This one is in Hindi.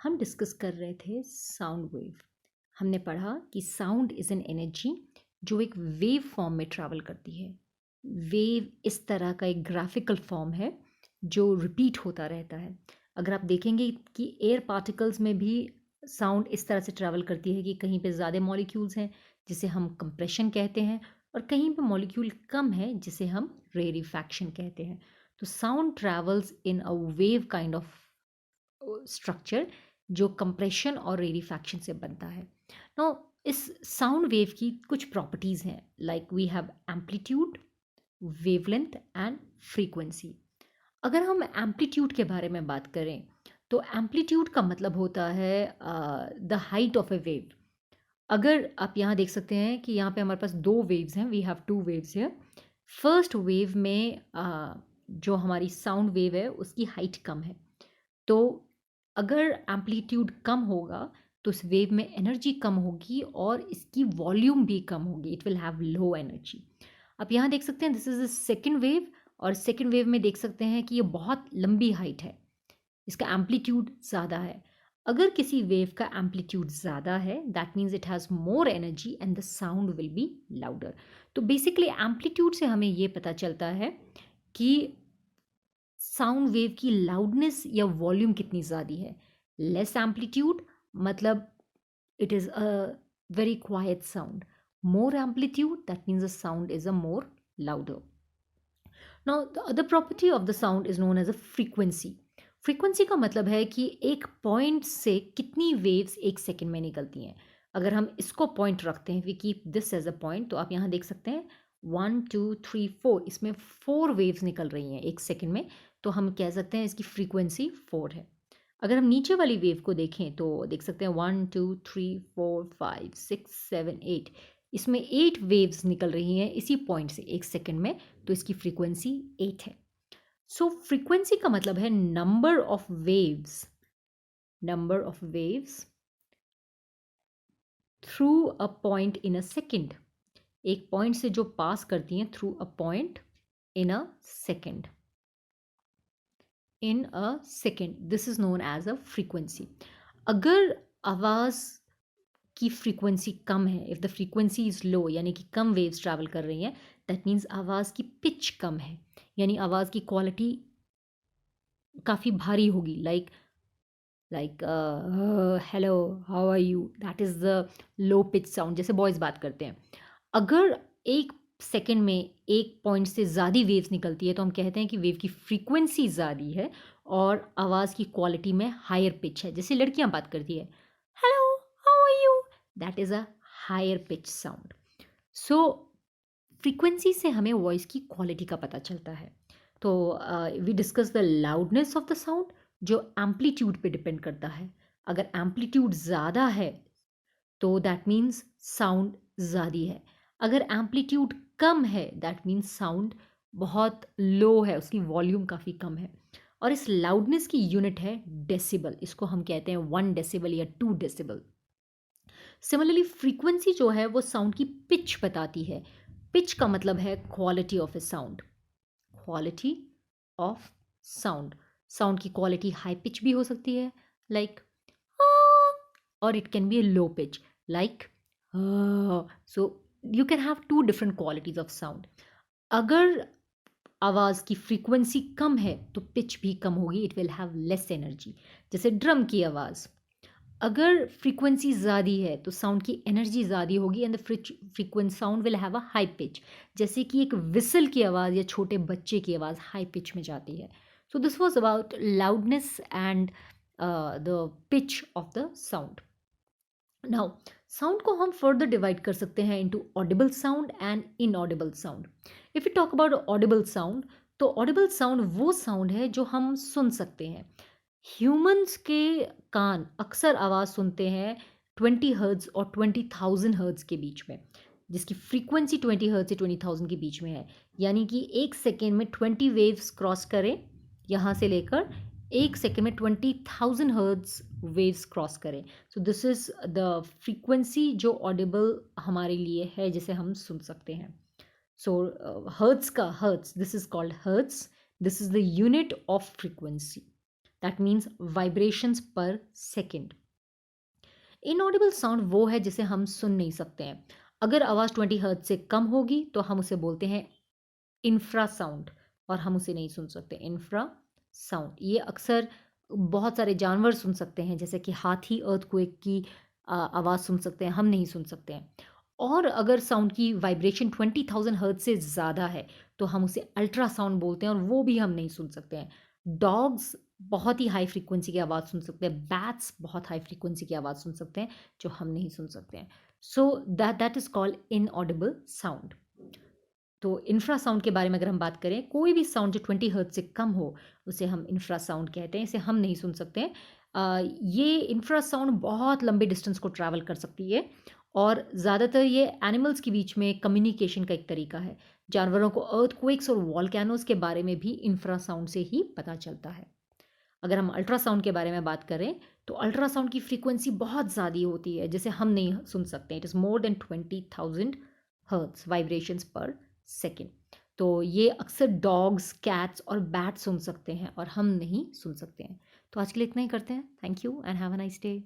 हम डिस्कस कर रहे थे साउंड वेव। हमने पढ़ा कि साउंड इज़ एन एनर्जी जो एक वेव फॉर्म में ट्रैवल करती है। वेव इस तरह का एक ग्राफिकल फॉर्म है जो रिपीट होता रहता है। अगर आप देखेंगे कि एयर पार्टिकल्स में भी साउंड इस तरह से ट्रैवल करती है कि कहीं पे ज़्यादा मॉलिक्यूल्स हैं जिसे हम कंप्रेशन कहते हैं, और कहीं पे मॉलिक्यूल कम है जिसे हम रेरिफैक्शन कहते हैं। तो sound travels in a wave kind of structure जो कंप्रेशन और रेरिफैक्शन से बनता है। नाउ इस साउंड वेव की कुछ प्रॉपर्टीज़ हैं, like we have amplitude, wavelength and frequency. अगर हम एम्पलीट्यूड के बारे में बात करें तो एम्पलीट्यूड का मतलब होता है the height of A wave. अगर आप यहाँ देख सकते हैं कि यहाँ पे हमारे पास दो वेव्स हैं, वी हैव टू वेव्स है। फर्स्ट वेव में जो हमारी साउंड वेव है उसकी हाइट कम है, तो अगर एम्पलीट्यूड कम होगा तो इस वेव में एनर्जी कम होगी और इसकी वॉल्यूम भी कम होगी, it will have low energy. आप यहाँ देख सकते हैं this is the second wave, और सेकेंड वेव में देख सकते हैं कि ये बहुत लंबी हाइट है, इसका एम्पलीट्यूड ज़्यादा है। अगर किसी वेव का एम्पलीट्यूड ज़्यादा है that means it has more energy and the sound will be louder. तो बेसिकली एम्पलीट्यूड से हमें ये पता चलता है कि साउंड वेव की लाउडनेस या वॉल्यूम कितनी ज़्यादा है। लेस एम्पलीट्यूड मतलब it is a very quiet sound, more amplitude that means the sound is a more louder. Now the other property of the sound is known as a frequency. Frequency का मतलब है कि एक पॉइंट से कितनी वेव्स एक सेकेंड में निकलती हैं। अगर हम इसको पॉइंट रखते हैं, we keep this as a point, तो आप यहाँ देख सकते हैं 1 2 3 4, इसमें 4 वेव्स निकल रही हैं एक सेकेंड में, तो हम कह सकते हैं इसकी फ्रीक्वेंसी 4 है। अगर हम नीचे वाली वेव को देखें तो देख सकते हैं 1 2 3 4 5 6 7 8, इसमें 8 वेव्स निकल रही हैं इसी पॉइंट से एक सेकेंड में, तो इसकी फ्रीक्वेंसी 8 है। सो फ्रीक्वेंसी का मतलब है number of waves, number of waves through a point in a second, एक पॉइंट से जो पास करती हैं through a point in a second, in a second, this is known as a frequency. अगर आवाज़ की फ्रीक्वेंसी कम है, if the frequency is low यानी कि कम वेव्स ट्रैवल कर रही हैं, दैट मीन्स आवाज़ की पिच कम है, यानी आवाज़ की क्वालिटी काफ़ी भारी होगी, like hello how are you, that is the low pitch sound, जैसे बॉयज़ बात करते हैं। अगर एक सेकेंड में एक पॉइंट से ज़्यादा वेव्स निकलती है तो हम कहते हैं कि वेव की फ्रीक्वेंसी ज़्यादा है और आवाज़ की क्वालिटी में हायर पिच है। जैसे लड़कियां बात करती है, hello how are you, that is a higher pitch sound. So frequency से हमें वॉइस की क्वालिटी का पता चलता है। तो we discuss the loudness of the sound जो एम्पलीट्यूड पे डिपेंड करता है। अगर एम्पलीट्यूड ज़्यादा है तो दैट मीन्स साउंड ज़्यादा है, अगर एम्पलीट्यूड कम है दैट मीन्स साउंड बहुत लो है, उसकी वॉल्यूम काफ़ी कम है। और इस लाउडनेस की यूनिट है डेसिबल, इसको हम कहते हैं 1 डेसिबल या 2 डेसिबल। सिमिलरली फ्रीक्वेंसी जो है वो साउंड की पिच बताती है। पिच का मतलब है quality of a sound, quality of sound. Sound की क्वालिटी हाई पिच भी हो सकती है, लाइक, और it can be a low pitch like, so you can have two different qualities of sound. अगर आवाज़ की फ्रीक्वेंसी कम है तो पिच भी कम होगी, it will have less energy. जैसे ड्रम की आवाज़, अगर फ्रीक्वेंसी ज़्यादा है तो साउंड की एनर्जी ज़्यादा होगी and the frequent sound will have a high pitch. जैसे कि एक विसल की आवाज़ या छोटे बच्चे की आवाज़ हाई पिच में जाती है। So this was about loudness and the pitch of the sound. Now sound को हम फर्दर डिवाइड कर सकते हैं into Audible sound and inaudible sound. If you talk about Audible sound, तो ऑडिबल साउंड वो साउंड है जो हम सुन सकते हैं। ह्यूमंस के कान अक्सर आवाज़ सुनते हैं 20 हर्ट्ज़ और 20,000 हर्ट्ज़ के बीच में, जिसकी फ्रीक्वेंसी 20 हर्ट्ज़ से 20,000 के बीच में है। यानी कि एक सेकेंड में 20 वेव्स क्रॉस करें, यहाँ से लेकर एक सेकेंड में 20,000 हर्ट्ज़ वेव्स क्रॉस करें। So this is the frequency जो ऑडिबल हमारे लिए है, जिसे हम सुन सकते हैं। सो हर्ट्ज़ का hertz, this is called hertz, this is the unit of frequency. That means vibrations पर सेकेंड। इनऑडिबल साउंड वो है जिसे हम सुन नहीं सकते हैं। अगर आवाज़ 20 हर्ट्ज से कम होगी तो हम उसे बोलते हैं इंफ्रा साउंड, और हम उसे नहीं सुन सकते। इंफ्रा साउंड ये अक्सर बहुत सारे जानवर सुन सकते हैं, जैसे कि हाथी अर्थक्वेक की आवाज़ सुन सकते हैं, हम नहीं सुन सकते हैं। और अगर साउंड की वाइब्रेशन 20,000 हर्ट्ज से ज़्यादा है तो हम उसे अल्ट्रासाउंड बोलते हैं, और वो भी हम नहीं सुन सकते हैं। डॉग्स बहुत ही हाई फ्रीक्वेंसी की आवाज़ सुन सकते हैं, बैट्स बहुत हाई फ्रीक्वेंसी की आवाज़ सुन सकते हैं जो हम नहीं सुन सकते हैं। So that is called inaudible sound. तो इंफ्रा साउंड के बारे में अगर हम बात करें, कोई भी साउंड जो 20 हर्ट्ज से कम हो उसे हम इंफ्रा साउंड कहते हैं, इसे हम नहीं सुन सकते हैं। ये इंफ्रा साउंड बहुत लंबे डिस्टेंस को ट्रैवल कर सकती है, और ज़्यादातर ये एनिमल्स के बीच में कम्युनिकेशन का एक तरीका है। जानवरों को अर्थक्वेक्स और वॉल्केनोज के बारे में भी इंफ्रा साउंड से ही पता चलता है। अगर हम अल्ट्रासाउंड के बारे में बात करें तो अल्ट्रासाउंड की फ्रीक्वेंसी बहुत ज़्यादा होती है, जिसे हम नहीं सुन सकते। It is more than 20,000 hertz vibrations पर सेकेंड। तो ये अक्सर डॉग्स, कैट्स और बैट्स सुन सकते हैं और हम नहीं सुन सकते हैं। तो आज के लिए इतना ही करते हैं। Thank you and have a nice day.